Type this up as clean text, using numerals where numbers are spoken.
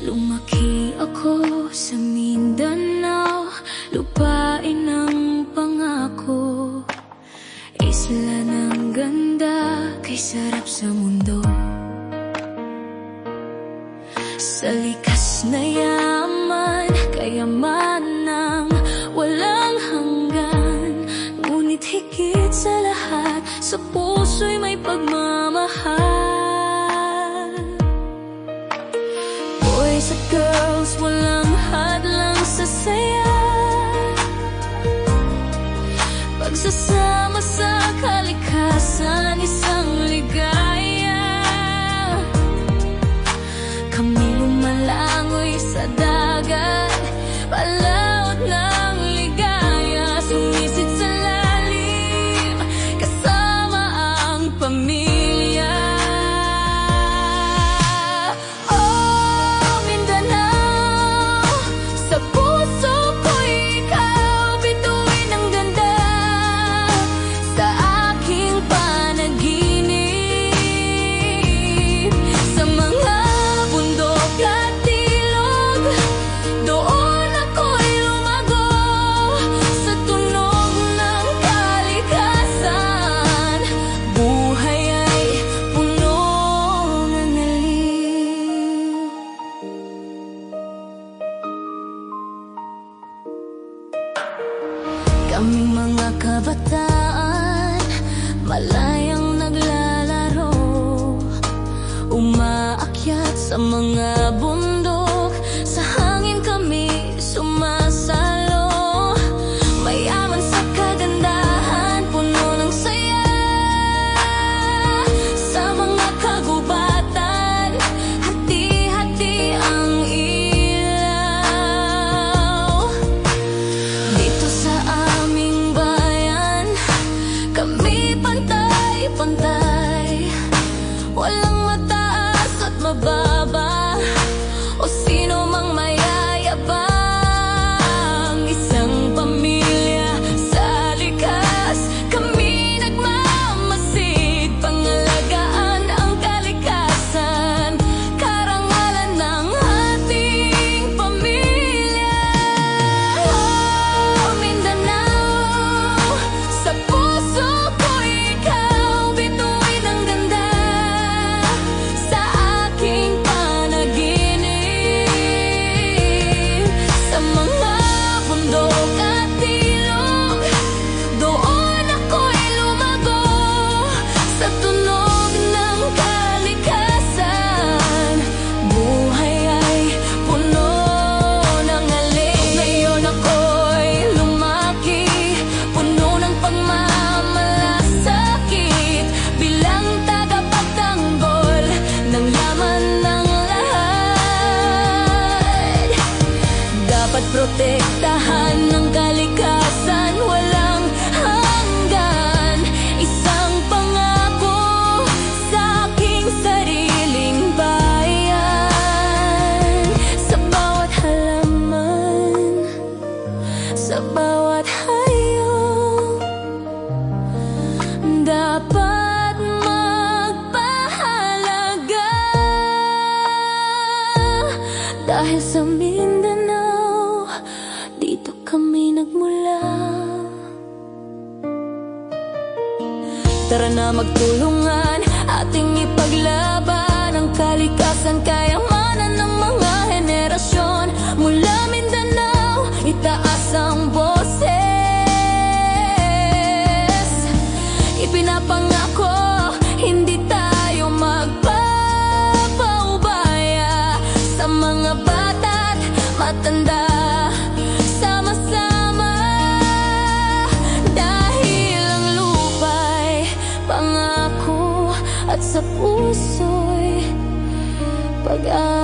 Lumaki ako sa Mindanao, lupain ng pangako. Isla ng ganda, kay sarap sa mundo. Sa likas na yaman, kayamanang walang hanggan. Ngunit higit sa lahat, sa puso'y may pagmamahal. Boys at girls, walang hadlang sa saya. Pagsasama sa kalikasan, isang ligaya. Kami lumalangoy sa dagat, palaot ng ligaya. Sumisid sa lalim, kasama ang pamilya. Oh, Mindanao, sa puso ko'y ikaw, bituin ang ganda sa aking panaginip. Sa mga bundok at ilog, doon ako'y lumago. Sa tunog ng kalikasan, buhay ay puno ng aliw. Kaming mga kabataan, malayang naglalaro, umaakyat sa mga bundok, sa hangin kami sumasalo. Mayaman sa kagandahan, puno ng saya. Sa mga kagubatan, hati-hati ang ilaw. Dito sa aming bayan, kami pantay-pantay. Walang mataas at mababa, o sino mang mayayabang. Isang pamilya sa likas, kami nagmamasid. Pangalagaan ang kalikasan, karangalan ng ating pamilya. Oh, Mindanao, sa puso ko'y ikaw, bituin ang ganda sa aking panaginip. Sa mga bundok at ilog, doon ako'y lumago. Sa tunog ng kalikasan, buhay ay puno ng aliw. Ngayon ako'y lumaki, puno ng pagmamalasakit, bilang tagapagtanggol ng yaman ng lahat. Dapat protektahan ng kalikasan, walang hanggan. Isang pangako sa aking sariling bayan. Sa bawat halaman, sa bawat hayop, dapat magpahalaga. Dahil sa Mindanao, dito kami nagmula. Tara na magtulungan, ating ipaglaban ang kalikasan, kayamanan ng mga henerasyon. Mula Mindanao, itaas ang boses. Ipinapangako, hindi tayo magpapaubaya. Sa mga bata't matanda, sama-sama. Dahil ang lupa'y pangako, at sa puso'y pag-asa.